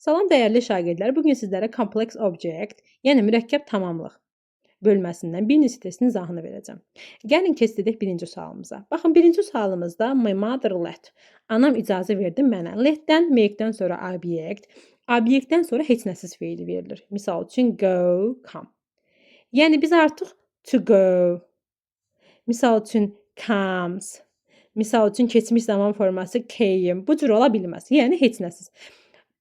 Salam dəyərli şagirdlər, bu gün sizlərə complex object, yəni mürəkkəb tamamlıq bölməsindən bir neçə testin izahını verəcəm. Gəlin keçid edək birinci sualımıza. Baxın, birinci sualımızda my mother let. Anam icazə verdi mənə. Let-dən, make-dən sonra obyekt, obyektdən sonra heç nəsiz feili verilir. Misal üçün go, come. Yəni biz artıq to go, misal üçün comes, misal üçün keçmiş zaman forması came. Bu cür ola bilməz. Yəni heç nəsiz.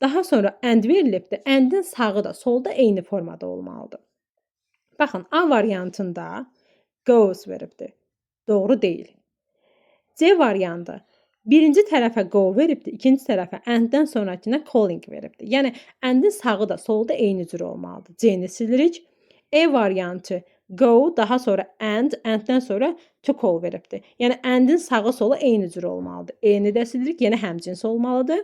Daha sonra and verilibdir. And-in sağı da, solda eyni formada olmalıdır. Baxın, A variantında goes veribdir. Doğru deyil. C variantı birinci tərəfə go veribdir, ikinci tərəfə and-dən sonrakına calling veribdir. Yəni and-in sağı da, solda eyni cür olmalıdır. C-ni silirik. E variantı go, daha sonra and-dən sonra to call veribdir. Yəni and-in sağı solu eyni cür olmalıdır. E-ni də silirik, yenə həmcins olmalıdır.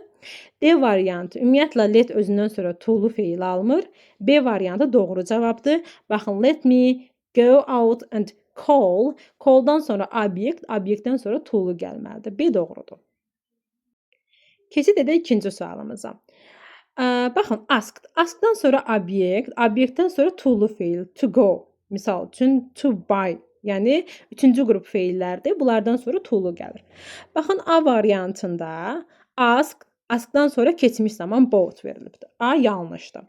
D variantı ümumiyyətlə let özündən sonra to-lu feil almır. B variantı doğru cavabdır. Baxın, let me go out and call. Call-dan sonra obyekt, obyektdən sonra to-lu gəlməlidir. B doğrudur. Keçid edək ikinci sualımıza. Baxın, asked. Asked-dan sonra obyekt, obyektdən sonra to-lu feil, to go. Misal üçün to buy. Yəni üçüncü qrup feillərdir. Bunlardan sonra to-lu gəlir. Baxın, A variantında asked, asked-dan sonra keçmiş zaman bought verilibdir. A yanlışdır.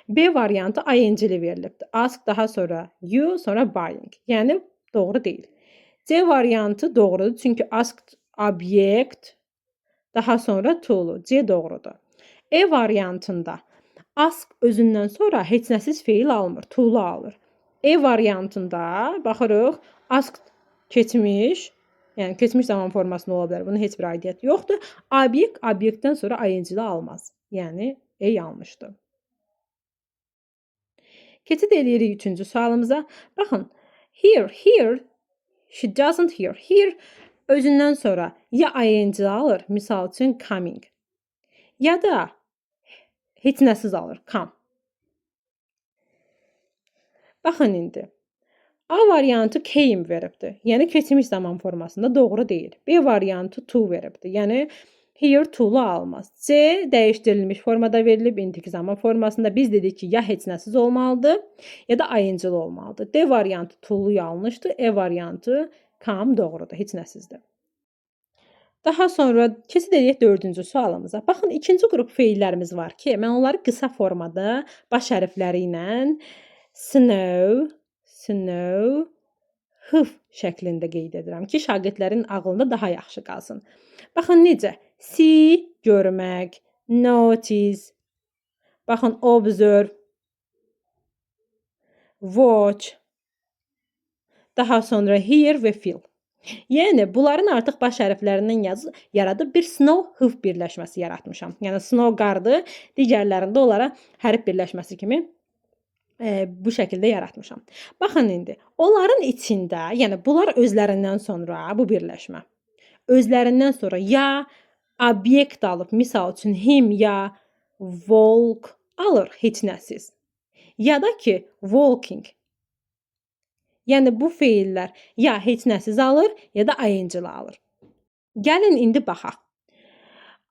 B variantı ing-li verilibdir. Ask, daha sonra you, sonra buying. Yəni doğru deyil. C variantı doğrudur. Çünki asked obyekt, daha sonra to-lu. C doğrudur. E variantında ask özündən sonra heç nəsiz feil almır, to-lu alır. E variantında baxırıq, asked keçmiş, yəni keçmiş zaman formasında ola bilər. Bunun heç bir aidiyyəti yoxdur. Obyekt, obyektdən sonra ing-li almaz. Yəni E yanlışdır. Keçid edirik üçüncü sualımıza. Baxın, here, she doesn't hear. Here özündən sonra ya ing alır, misal üçün coming, ya da heç nəsiz alır, come. Baxın indi. A variantı came veribdir. Yəni keçmiş zaman formasında doğru deyil. B variantı to veribdir. Yəni here to-lu almaz. C dəyişdirilmiş formada verilib indiki zaman formasında. Biz dedik ki, ya heç nəsiz olmalıdır, ya da ing-li olmalıdır. D variantı to-lu yanlışdır. E variantı come doğrudur, heç nəsizdir. Daha sonra keçid edək dördüncü sualımıza. Baxın, ikinci qrup feillərimiz var ki, mən onları qısa formada baş hərfləri ilə snow, hıf şəklində qeyd edirəm ki, şagirdlərin ağlında daha yaxşı qalsın. Baxın necə? See, görmək, notice, baxın, observe, watch, daha sonra hear və feel. Yəni, bunların artıq baş hərflərindən yaradıb bir snow-hıf birləşməsi yaratmışam. Yəni, snow qardır, digərlərində onlara hərf birləşməsi kimi bu şəkildə yaratmışam. Baxın indi, onların içində, yəni bunlar özlərindən sonra, bu birləşmə, özlərindən sonra ya obyekt alıb, misal üçün him ya walk alır, heç nəsiz. Ya da ki, walking. Yəni bu feillər ya heç nəsiz alır, ya da ing-li alır. Gəlin indi baxaq.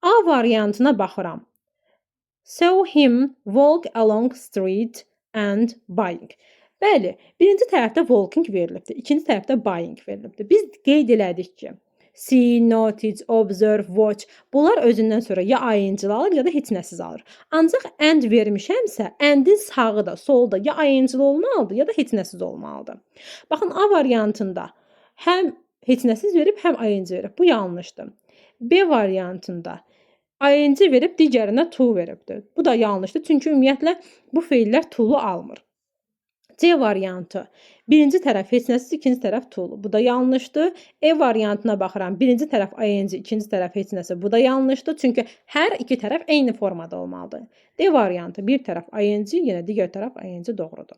A variantına baxıram. Saw him walk along street and buying. Bəli, birinci tərəfdə walking verilibdir, ikinci tərəfdə buying verilibdir. Biz qeyd elədik ki, see, notice, observe, watch bunlar özündən sonra ya ing-li alır, ya da heç nəsiz alır. Ancaq and vermişəmsə, and-in sağı da, solda ya ing-li olmalıdır, ya da heç nəsiz olmalıdır. Baxın, A variantında həm heç nəsiz verib, həm ing verib. Bu yanlışdır. B variantında ing verib, digərinə to veribdir. Bu da yanlışdır. Çünki ümumiyyətlə bu feillər to-lu almır. C variantı. Birinci tərəf heç nəsiz, ikinci tərəf to-lu. Bu da yanlışdır. E variantına baxıram. Birinci tərəf ing, ikinci tərəf heç nəsə. Bu da yanlışdır. Çünki hər iki tərəf eyni formada olmalıdır. D variantı. Bir tərəf ing, yenə digər tərəf ing doğrudur.